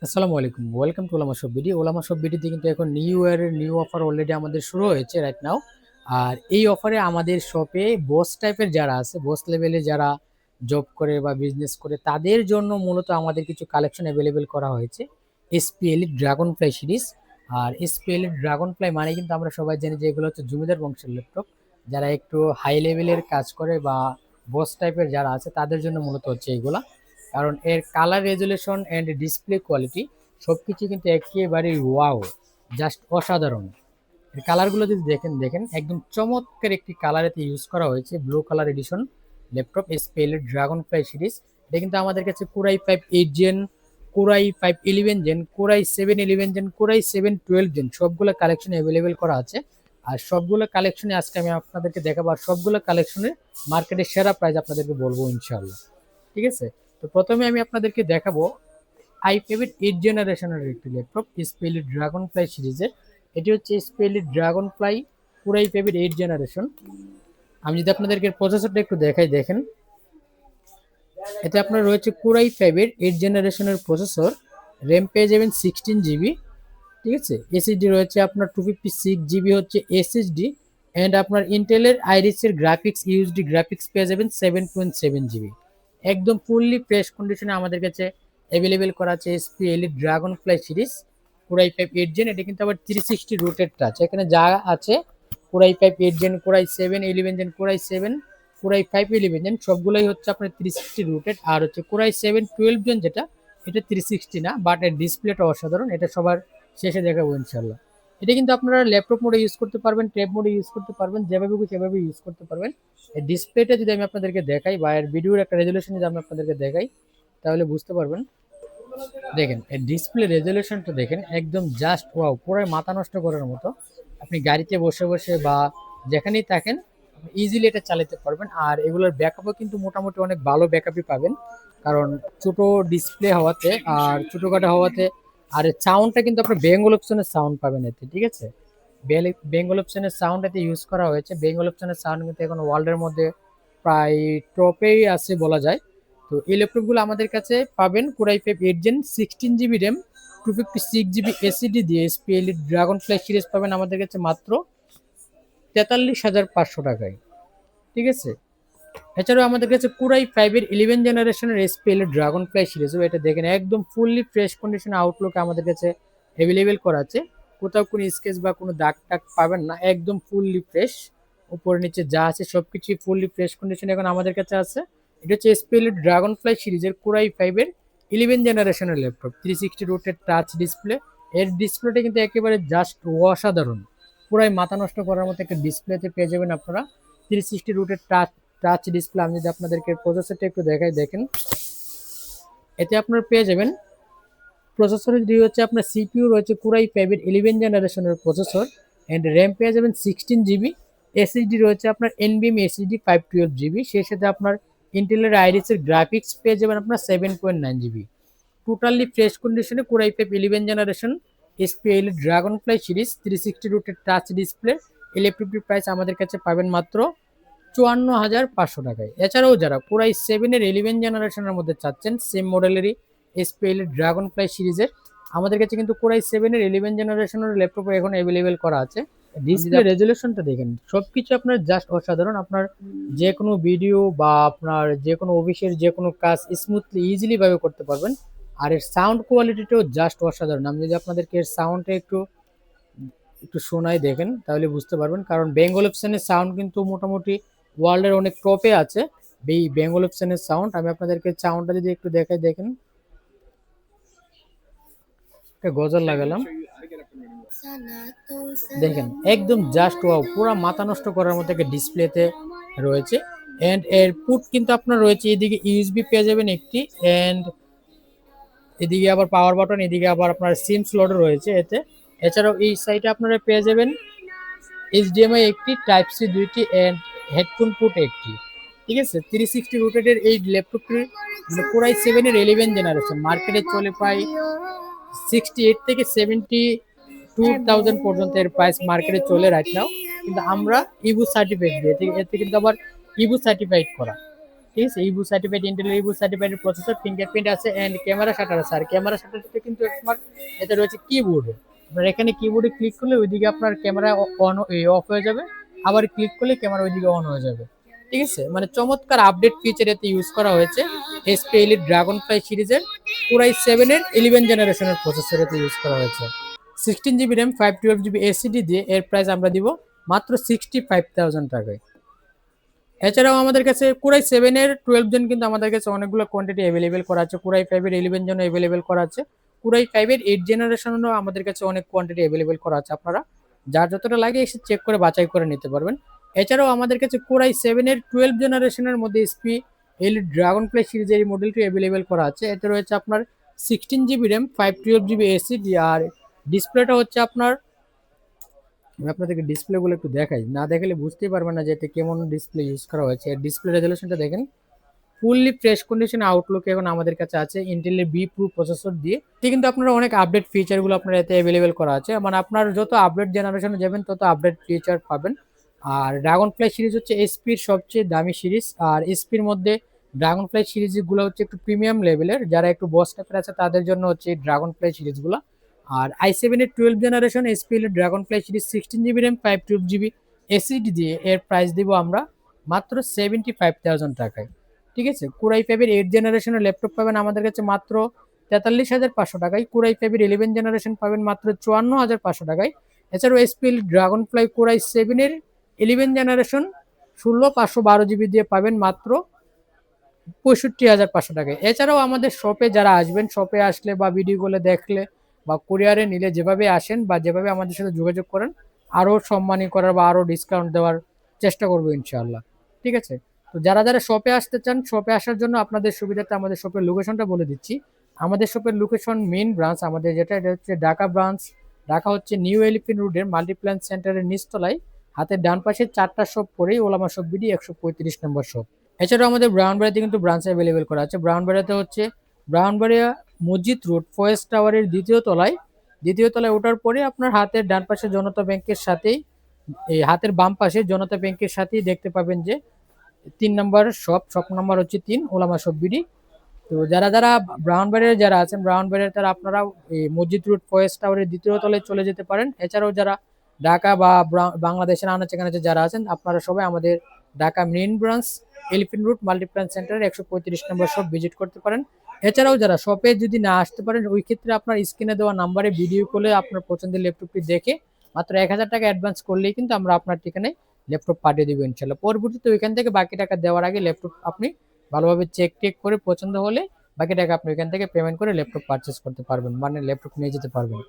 আসসালামু আলাইকুম, welcome to ওলামা শপ বিডি। ওলামা শপ বিডিতে কিন্তু এখন নিউ ইয়ারের নিউ অফার অলরেডি আমাদের শুরু হয়েছে রাইট নাও। আর এই অফারে আমাদের শপে বস টাইপের যারা আছে, বস লেভেলে যারা জব করে বা বিজনেস করে, তাদের জন্য মূলত আমাদের কিছু কালেকশন অ্যাভেলেবেল করা হয়েছে। SPL dragon fly series. আর এসপিএল ড্রাগন ফ্লাই মানে কিন্তু আমরা সবাই জানি যে এগুলো হচ্ছে জমিদার বংশের ল্যাপটপ। যারা একটু হাই লেভেলের কাজ করে বা বস টাইপের যারা আছে তাদের জন্য মূলত হচ্ছে এইগুলা। কারণ এর colour resolution and display quality সবকিছু কিন্তু একেবারে ওয়াও, জাস্ট অসাধারণ। এর কালারগুলো যদি দেখেন দেখেন একদম চমৎকার একটি কালারেতে ইউজ করা হয়েছে, blue colour edition laptop SPL এর ড্রাগন ফ্লাই সিরিজ। এটা কিন্তু আমাদের কাছে core i 5 8 gen, core i 5 11 gen, core i 7 11 gen, core i 7 12 gen সবগুলো কালেকশন অ্যাভেলেবেল করা আছে। আর সবগুলো কালেকশনে আজকে আমি আপনাদেরকে দেখাবো, আর সবগুলো কালেকশনের মার্কেটের সেরা প্রাইস আপনাদেরকে বলবো ইনশাআল্লাহ। ঠিক আছে, তো প্রথমে আমি আপনাদেরকে দেখাবো i5 8 জেনারেশনের একটি ল্যাপটপ এসপিএল ড্রাগন ফ্লাই সিরিজের। এটি হচ্ছে SPL dragon fly core i 5 8 generation. আমি যদি আপনাদেরকে প্রসেসরটা একটু দেখাই দেখেন, এতে আপনার রয়েছে কোরাই 5 8 জেনারেশনের প্রসেসর। র্যাম পেয়ে যাবেন 16 জিবি। ঠিক আছে, এসএসডি রয়েছে আপনার 256 জিবি হচ্ছে এসএসডি। অ্যান্ড আপনার ইন্টেলের আইরিসের গ্রাফিক্স ইউএসডি গ্রাফিক্স পেয়ে যাবেন 7.7 জিবি। একদম ফুললি ফ্রেশ কন্ডিশনে আমাদের কাছে অ্যাভেলেবেল করা আছে SPL dragon fly series core i 5 8 gen. এটা কিন্তু আবার 360 রুটেড টাচ, এখানে যা আছে core i 5 8 gen, core i 7 11 gen, core i 5 11 gen সবগুলোই হচ্ছে আপনার 360 রুটেড। আর হচ্ছে কোরাই 7 12 জেন যেটা, এটা 360 না, বাট এর ডিসপ্লেটা অসাধারণ, এটা সবার শেষে দেখাবো ইনশাল্লাহ। এটা কিন্তু আপনারা ল্যাপটপ মোডে ইউজ করতে পারবেন, ট্যাব মোডে ইউজ করতে পারবেন, যেভাবে খুশি সেভাবে ইউজ করতে পারবেন। এর ডিসপ্লেটা যদি আমি আপনাদেরকে দেখাই বা এর ভিডিওর একটা রেজলিউশন যদি আমি আপনাদেরকে দেখাই তাহলে বুঝতে পারবেন। দেখেন এর ডিসপ্লে রেজলিউশনটা দেখেন, একদম জাস্ট ওয়াও, পুরো মাথা নষ্ট করার মতো। আপনি গাড়িতে বসে বসে বা যেখানেই থাকেন ইজিলি এটা চালাতে পারবেন। আর এগুলোর ব্যাকআপও কিন্তু মোটামুটি অনেক ভালো ব্যাকআপই পাবেন, কারণ ছোট ডিসপ্লে হওয়াতে আর ছোটখাটো হওয়াতে। আর সাউন্ডটা কিন্তু আপনার বেঙ্গল অপশনের সাউন্ড পাবেন এতে। ঠিক আছে, বেঙ্গল অপশনের সাউন্ড এতে ইউজ করা হয়েছে। বেঙ্গল অপশনের সাউন্ড কিন্তু এখন ওয়ার্ল্ডের মধ্যে প্রায় টপেই আছে বলা যায়। তো এই ল্যাপটপগুলো আমাদের কাছে পাবেন core i 5 8 gen, 16 GB RAM, 256 GB SSD দিয়ে এসপিএল ড্রাগন ফ্লাই সিরিজ পাবেন আমাদের কাছে মাত্র 43,500 টাকায়। ঠিক আছে, এছাড়াও আমাদের কাছে কোরাই 5 11 জেনারেশনের এসপিএল ড্রাগন ফ্লাই সিরিজও, এটা দেখেন একদম ফুললি ফ্রেশ কন্ডিশন আউটলুক আমাদের কাছে অ্যাভেলেবেল করা আছে। কোথাও কোনো স্কেচ বা কোনো দাগ টাগ পাবেন না, একদম ফুললি ফ্রেশ। উপরে নিচে যা আছে সবকিছু ফুললি ফ্রেশ কন্ডিশন এখন আমাদের কাছে আছে। এটা হচ্ছে এসপিএল ড্রাগন ফ্লাই সিরিজের কোরাই 5 11 জেনারেশনের ল্যাপটপ, 360 রোটেড টাচ ডিসপ্লে। এর ডিসপ্লেটা কিন্তু একেবারে জাস্ট অসাধারণ, পুরাই মাথা নষ্ট করার মতো একটা ডিসপ্লেতে পেয়ে যাবেন আপনারা 360 রুটের টাচ টাচ ডিসপ্লে। আমি যদি আপনাদেরকে প্রসেসরটা একটু দেখাই দেখেন, এতে আপনারা পেয়ে যাবেন প্রসেসরের যে হচ্ছে আপনার সিপিইউ রয়েছে কোরাই 5 11 জেনারেশনের প্রসেসর। অ্যান্ড র্যাম পেয়ে যাবেন 16 জিবি। এসএসডি রয়েছে আপনার এনবিএম এসএসডি 512 জিবি। সেই সাথে আপনার ইন্টেলের আইরিসের গ্রাফিক্স পেয়ে যাবেন আপনার 7.9 জিবি। টোটালি ফ্রেশ কন্ডিশনে core i 5 11 generation SPL dragon fly series 360 রুটের টাচ ডিসপ্লে। এই ল্যাপটপটির প্রাইস আমাদের কাছে পাবেন মাত্র 54,500 টাকায়। এছাড়াও যারা কোরাই 7 11 মধ্যে চাচ্ছেন সেম মডেলেরই এসপিএল ড্রাগন ফ্লাই সিরিজের, আমাদের কাছে কিন্তু কোরাই 7 11 ল্যাপটপ এখন অ্যাভেলেবেল করা আছে। ডিসপ্লে রেজলিউশনটা দেখেন, সবকিছু আপনার জাস্ট অসাধারণ। আপনার যে কোনো ভিডিও বা আপনার যে কোনো অফিসের যে কোনো কাজ স্মুথলি ইজিলি ভাবে করতে পারবেন। আর এর সাউন্ড কোয়ালিটিটাও জাস্ট অসাধারণ। আমি যদি আপনাদেরকে এর সাউন্ডটা একটু একটু শোনাই দেখেন তাহলে বুঝতে পারবেন, কারণ বেঙ্গল অপশনের সাউন্ড কিন্তু মোটামুটি ওয়ার্ল্ডের অনেক টপে আছে। এই বেঙ্গল অপশনের সাউন্ড আমি আপনাদেরকে সাউন্ডটা যদি একটু দেখাই দেখেন, একটা গজল লাগালাম দেখেন, একদম জাস্ট ওয়াও, পুরো মাথা নষ্ট করার মতো একটা ডিসপ্লেতে রয়েছে। এন্ড এর পুট কিন্তু আপনার রয়েছে, এদিকে ইউএসবি পেয়ে যাবেন একটি, এন্ড এদিকে আবার পাওয়ার বাটন, এদিকে আবার আপনার সিম স্লট রয়েছে এতে। এছাড়াও এই সাইডে আপনারা পেয়ে যাবেন এইচডিএমআই একটি, টাইপ সি দুইটি, এন্ড হেডফোন পোর্ট একটি। ঠিক আছে, 360 রোটেটের এই ল্যাপটপটি মানে কোরাই 7 11 জেনারেশন মার্কেটে চলে প্রায় 68 থেকে 72,000 পর্যন্ত এর প্রাইস মার্কেটে চলে রাইট নাও। কিন্তু আমরা ইবু সার্টিফাইড দিয়ে এতে কিন্তু আবার ইবু সার্টিফাইড করা। ঠিক আছে, Evo certified, Intel Evo certified processor, fingerprint আছে এন্ড ক্যামেরা শাটার আছে। আর ক্যামেরা শাটারটা কিন্তু স্মার্ট, এটা রয়েছে কিবোর্ডে। আপনার এখানে কিবোর্ডে ক্লিক করলে ওইদিকে আপনার ক্যামেরা অন অফ হয়ে যাবে, আবার ক্লিক করলে ক্যামেরা ওইদিকে অন হয়ে যাবে। ঠিক আছে, মানে চমৎকার আপডেট ফিচার এতে ইউজ করা হয়েছে। এসপি এলিট ড্রাগন ফ্লাই সিরিজের পুরাই 7 এর 11 জেনারেশনের প্রসেসর এতে ইউজ করা হয়েছে। 16 জিবি র্যাম 512 জিবি এসিডি দিয়ে এর প্রাইস আমরা দিব মাত্র 65,000 টাকায়। এছাড়াও আমাদের কাছে কুরাই 7 এর 12 জেন কিন্তু আমাদের কাছে অনেকগুলো কোয়ান্টিটি অ্যাভেলেবেল করা আছে। কুরাই 5 এর 11 জন অ্যাভেলেবেল করা আছে। কুরাই 5 এর 8 জেনারেশনও আমাদের কাছে অনেক কোয়ান্টিটি অ্যাভেলেবেল করা আছে। আপনারা যার যতটা লাগে এসে চেক করে বাছাই করে নিতে পারবেন। এছাড়াও আমাদের কাছে কুরাই 7 এর 12 জেনারেশনের মধ্যে এসপি এলিট ড্রাগন ফ্লাই সিরিজের এই মডেলটি অ্যাভেলেবেল করা আছে। এতে রয়েছে আপনার 16 জিবি র্যাম 512 জিবি এসিডি, আর ডিসপ্লেটা হচ্ছে আপনার, আমি আপনাদেরকে ডিসপ্লেগুলো একটু দেখাই, না দেখালে বুঝতেই পারবেন না যে এটা কেমন ডিসপ্লে ইউজ করা হয়েছে। ডিসপ্লে রেজলিউশনটা দেখেন, ফুললি ফ্রেশ কন্ডিশনে আউটলুক এখন আমাদের কাছে আছে ইন্টেলের বি প্রো প্রসেসর দিয়ে। এটি কিন্তু আপনারা অনেক আপডেট ফিচারগুলো আপনার এতে অ্যাভেলেবেল করা আছে, মানে আপনার যত আপডেট জেনারেশনে যাবেন তত আপডেট ফিচার পাবেন। আর ড্রাগন ফ্লাই সিরিজ হচ্ছে এসপির সবচেয়ে দামি সিরিজ। আর এসপির মধ্যে ড্রাগন ফ্লাই সিরিজগুলো হচ্ছে একটু প্রিমিয়াম লেভেলের, যারা একটু বস টাইপের আছে তাদের জন্য হচ্ছে ড্রাগন ফ্লাই সিরিজগুলো। আর i7 এর 12 জেনারেশন এসপিএল এর dragon fly series 16 GB RAM 512 GB ACD দিয়ে এর প্রাইস দিব আমরা মাত্র 75,000 টাকায়। ঠিক আছে, কুরাই 5 এর 8 জেনারেশনের ল্যাপটপ পাবেন আমাদের কাছে মাত্র 43,500 টাকায়। কুরাই 5 এর 11 জেনারেশন পাবেন মাত্র 54,500 টাকায়। এছাড়াও এসপিএল ড্রাগন ফ্লাই কুরাই 7 এর 11 জেনারেশন 16,512 জিবি দিয়ে পাবেন মাত্র 65,500 টাকায়। এছাড়াও আমাদের শপে যারা আসবেন, শপে আসলে বা ভিডিও গুলো দেখলে বা কুরিয়ারে নিলে যেভাবে আসেন বা যেভাবে আমাদের সাথে যোগাযোগ করেন, আরো সম্মানী করার বা আরো ডিসকাউন্ট দেওয়ার চেষ্টা করবো ইনশাআল্লাহ। ঠিক আছে, তো যারা যারা শপে আসতে চান, শপে আসার জন্য আপনাদের সুবিধাতে আমাদের শপের লোকেশনটা বলে দিচ্ছি। আমাদের শপের লোকেশন মেইন ব্রাঞ্চ আমাদের যেটা, এটা হচ্ছে ঢাকা ব্রাঞ্চ। ঢাকা হচ্ছে নিউ এলিফেন্ট রোডের মাল্টিপ্ল্যান সেন্টারের নিচতলায়, হাতের ডান পাশে 4টা শপ পরেই ওলামা শপ বিডি 135 নম্বর শপ। এছাড়াও আমাদের ব্রাউনবাড়িতে কিন্তু ব্রাঞ্চ অ্যাভেলেবেল করা আছে। ব্রাউনবাড়িতে হচ্ছে ব্রাউনবাড়িয়া মসজিদ রোড ফয়েস্ট টাওয়ারের দ্বিতীয় তলায় ওঠার পরে আপনার হাতের ডান পাশে জনতা ব্যাংকের সাথেই, এই হাতের বাম পাশে জনতা ব্যাংকের সাথেই দেখতে পাবেন যে 3 নম্বর শপ নাম্বার হচ্ছে 3 ওলামা শপ বিডি। তো যারা যারা ব্রাউনবাড়িয়া যারা আছেন, ব্রাউনবাড়িয়া তারা আপনারা এই মসজিদ রোড ফয়েস্ট টাওয়ারের দ্বিতীয় তলায় চলে যেতে পারেন। এছাড়াও যারা ঢাকা বা বাংলাদেশের আনাচে কানাচে যারা আছেন, আপনারা সবাই আমাদের Dhaka main branch elephant road Multiplan সেন্টারের 135 নম্বর শপ ভিজিট করতে পারেন। এছাড়াও যারা শপে যদি না আসতে পারেন, ওই ক্ষেত্রে আপনার স্ক্রিনে দেওয়া নাম্বারে ভিডিও কলে আপনার পছন্দের ল্যাপটপটি দেখে মাত্র 1,000 টাকা অ্যাডভান্স করলেই কিন্তু আমরা আপনার ঠিকানায় ল্যাপটপ পাঠিয়ে দেবো ইনশাল্লাহ। পরবর্তীতে ওইখান থেকে বাকি টাকা দেওয়ার আগে ল্যাপটপ আপনি ভালোভাবে চেক করে পছন্দ হলে বাকি টাকা আপনি ওইখান থেকে পেমেন্ট করে ল্যাপটপ পারচেস করতে পারবেন, মানে ল্যাপটপ নিয়ে যেতে পারবেন।